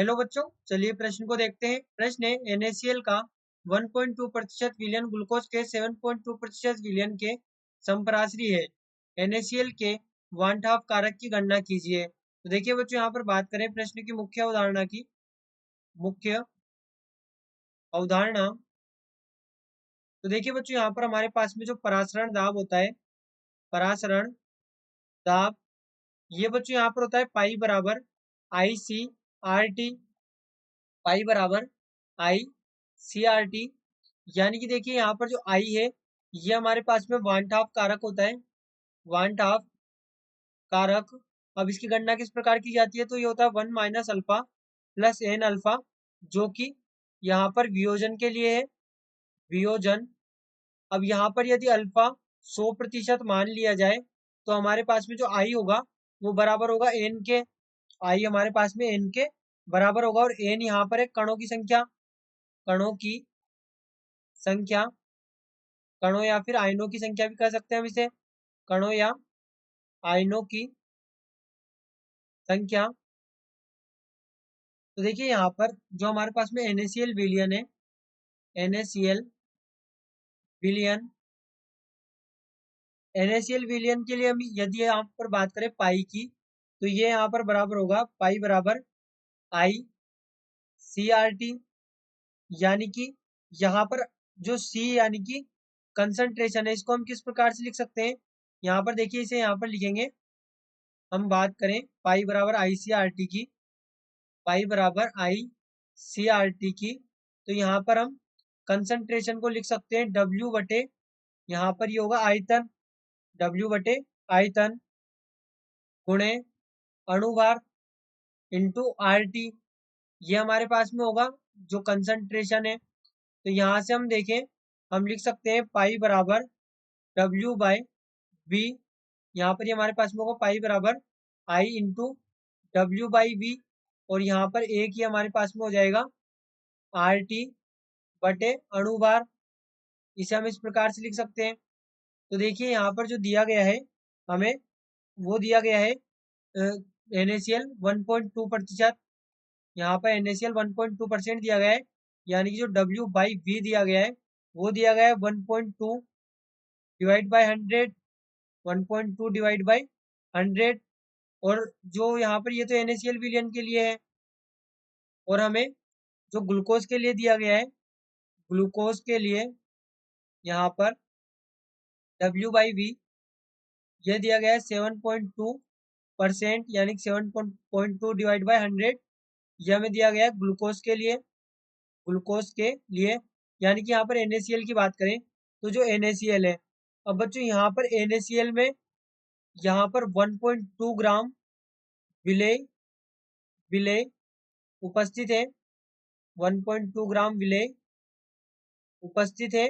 Hello बच्चों, चलिए प्रश्न को देखते हैं। प्रश्न है NaCl का 1.2% विलयन ग्लूकोज के 7.2% विलयन के समपराश्री है। NaCl के वांट हाफ कारक की गणना कीजिए। तो देखिए बच्चों, यहाँ पर बात करें प्रश्न की मुख्य अवधारणा की। मुख्य अवधारणा तो देखिए बच्चों, यहाँ पर हमारे पास में जो परासरण दाब होता है, परासरण दाब, ये बच्चों यहाँ पर होता है पाई बराबर ICRT, पाई बराबर ICRT। यानी कि देखिए यहाँ पर जो आई है, ये हमारे पास में वांट हाफ कारक होता है, वांट हाफ कारक। अब इसकी गणना किस प्रकार की जाती है, तो ये होता है 1 minus alpha plus n alpha, जो कि यहाँ पर वियोजन के लिए है, वियोजन। अब यहाँ पर यदि अल्फा 100% मान लिया जाए, तो हमारे पास में जो आई होगा वो बराबर होगा एन के, आई हमारे पास में एन के बराबर होगा। और एन यहाँ पर है कणों की संख्या, कणों की संख्या, कणों या फिर आयनों की संख्या भी कह सकते हैं हम इसे, कणों या आयनों की संख्या। तो देखिए यहाँ पर जो हमारे पास में NaCl विलयन है, NaCl विलयन, NaCl विलयन के लिए हम यदि यहाँ पर बात करें पाई की, तो ये यहाँ पर बराबर होगा पाई बराबर ICRT। यानी कि यहाँ पर जो C यानी कि कंसंट्रेशन है, इसको हम किस प्रकार से लिख सकते हैं, यहाँ पर देखिए इसे यहाँ पर लिखेंगे। हम बात करें पाई बराबर ICRT की, पाई बराबर ICRT की, तो यहाँ पर हम कंसंट्रेशन को लिख सकते हैं W बटे, यहाँ पर ये होगा आयतन, W बटे आयतन गुणे अणुभार इंटू RT। ये हमारे पास में होगा जो कंसंट्रेशन है। तो यहाँ से हम देखें, हम लिख सकते हैं पाई बराबर W बाय V। यहाँ पर ये हमारे पास में होगा पाई बराबर I into W by V, और यहाँ पर एक ही हमारे पास में हो जाएगा RT बटे अणुभार। इसे हम इस प्रकार से लिख सकते हैं। तो देखिए यहाँ पर जो दिया गया है हमें, वो दिया गया है NaCl 1.2%, यहाँ पर NaCl 1.2% दिया गया है। यानी कि जो W बाई V दिया गया है, वो दिया गया है 1.2 डिवाइड बाई 100, 1.2 डिवाइड बाई 100। और जो यहाँ पर ये तो NaCl विलयन के लिए है, और हमें जो ग्लूकोज के लिए दिया गया है, ग्लूकोज के लिए यहाँ पर W बाई V यह दिया गया है 7.2%, यानी 7.2 डिवाइड बाई 100। यह हमें दिया गया है ग्लूकोज के लिए, ग्लूकोज के लिए। यानी कि यहाँ पर NaCl की बात करें, तो जो NaCl है, अब बच्चों यहाँ पर NaCl में यहाँ पर 1.2 ग्राम विलेय, विलेय उपस्थित है, 1.2 ग्राम विलेय उपस्थित है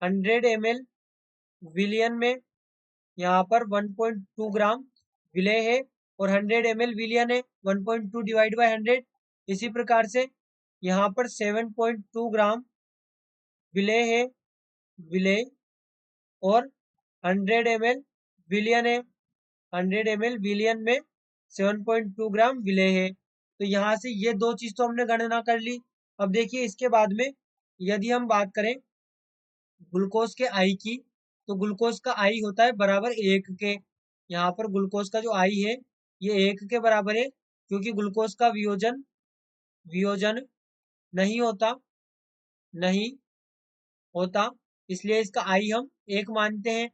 100 ml विलयन में। यहाँ पर 1.2 ग्राम विलेय है और 100 ml विलयन है, 1.2 डिवाइड बाई 100। इसी प्रकार से यहाँ पर 7.2 ग्राम विलेय है, विलेय, और 100 ml विलयन है, 100 ml विलयन में 7.2 ग्राम विलेय है। तो यहाँ से ये दो चीज तो हमने गणना कर ली। अब देखिए इसके बाद में यदि हम बात करें ग्लूकोज के आई की, तो ग्लूकोज का आई होता है बराबर 1 के। यहाँ पर ग्लूकोज का जो आई है ये 1 के बराबर है, क्योंकि ग्लूकोज का वियोजन, वियोजन नहीं होता, नहीं होता, इसलिए इसका आई हम 1 मानते हैं।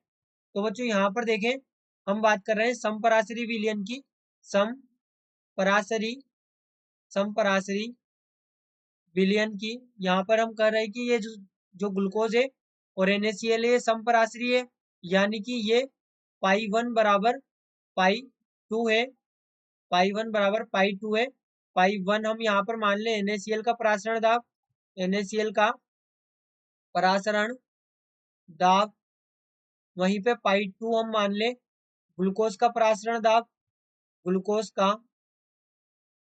तो बच्चों यहाँ पर देखें, हम बात कर रहे हैं समपराशरी विलयन की, समपराशरी, समपराशरी विलयन की। यहाँ पर हम कह रहे हैं कि ये जो ग्लूकोज है और NaCl है समपराशरी है, यानी कि ये पाई 1 बराबर पाई 2 है, पाई 1 बराबर पाई 2 है। पाई 1 हम यहाँ पर मान लें NaCl का परासरण दाब, NaCl का परासरण दाब, वहीं पे पाई 2 हम मान लें ग्लूकोज का परासरण दाब, ग्लूकोज का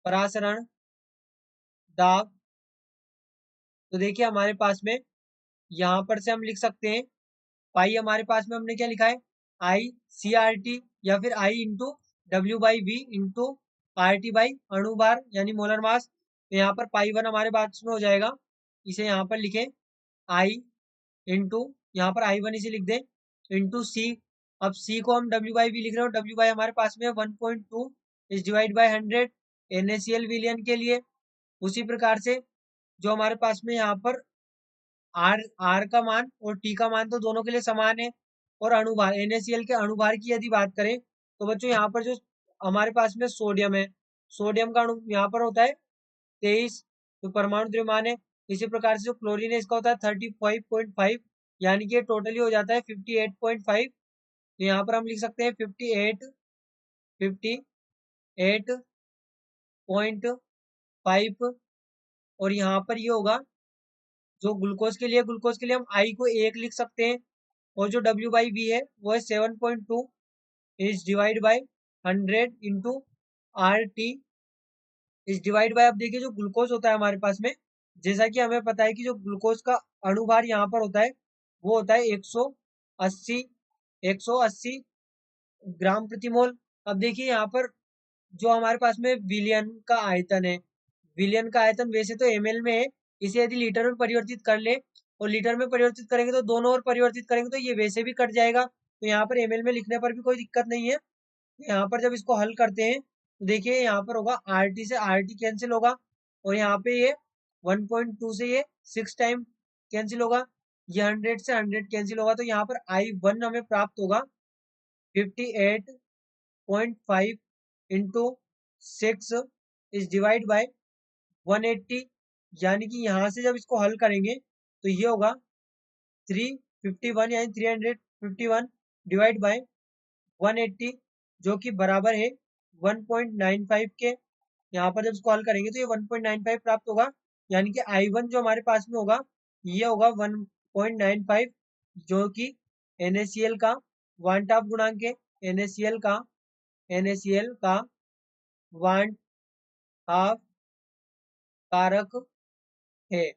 परासरण दाब। तो देखिए हमारे पास में यहाँ पर से हम लिख सकते हैं, पाई हमारे पास में हमने क्या लिखा है ICRT, या फिर I into W by V into RT by अणु भार यानी मोलर मास। तो यहाँ पर पाई वन हमारे पास में हो जाएगा, इसे यहाँ पर लिखें I इंटू, यहाँ पर I1 इसे लिख दें, इंटू C। अब C को हम WB लिख रहे हो, WB हमारे पास में 1.2 इस डिवाइड बाय 100 NaCl विलियन के लिए। उसी प्रकार से जो हमारे पास में यहाँ पर R का मान और T का मान तो दोनों के लिए समान है। और अणुभार NaCl के अणुभार की यदि बात करें तो बच्चों यहाँ पर जो हमारे पास में सोडियम है, सोडियम का अणु यहाँ पर होता है 23, तो परमाणु द्रव्यमान है। इसी प्रकार से जो क्लोरीन है इसका होता है 35.5, यानी कि टोटली हो जाता है 58.5। तो यहाँ पर हम लिख सकते हैं 58.5 और यहाँ पर ये होगा जो ग्लूकोज के लिए हम I को 1 लिख सकते हैं और जो WB है वो है 7.2 is divide by 100 into RT इस डिवाइड बाय। अब देखिए जो ग्लूकोज होता है हमारे पास में, जैसा कि हमें पता है कि जो ग्लूकोज का अणुभार यहाँ पर होता है वो होता है 180 ग्राम प्रति मोल। अब देखिए यहाँ पर जो हमारे पास में विलियन का आयतन है, विलियन का आयतन वैसे तो ml में है, इसे यदि लीटर में परिवर्तित कर ले और लीटर में परिवर्तित करेंगे तो दोनों ओर परिवर्तित करेंगे तो ये वैसे भी कट जाएगा, तो यहाँ पर ml में लिखने पर भी कोई दिक्कत नहीं है। यहाँ पर जब इसको हल करते हैं तो देखिए यहाँ पर होगा RT से RT कैंसिल होगा और यहाँ पे ये 1.2 से ये 6 टाइम कैंसिल होगा, ये 100 से 100 कैंसिल होगा। तो यहाँ पर I1 हमें प्राप्त होगा 58.5 इंटू 6 इज डिवाइड बाय 180, यानी कि यहाँ से जब इसको हल करेंगे तो ये होगा 351 यानी 351 डिवाइड बाय 180 जो कि बराबर है 1.95 के। यहाँ पर जब इसको हल करेंगे तो ये 1.95 प्राप्त होगा, यानी कि I1 जो हमारे पास में होगा ये होगा 1.95 जो कि NaCl का वांट ऑफ गुणांक है, NaCl का वांट ऑफ कारक है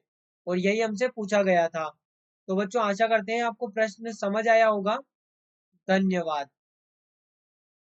और यही हमसे पूछा गया था। तो बच्चों आशा करते हैं आपको प्रश्न समझ आया होगा। धन्यवाद।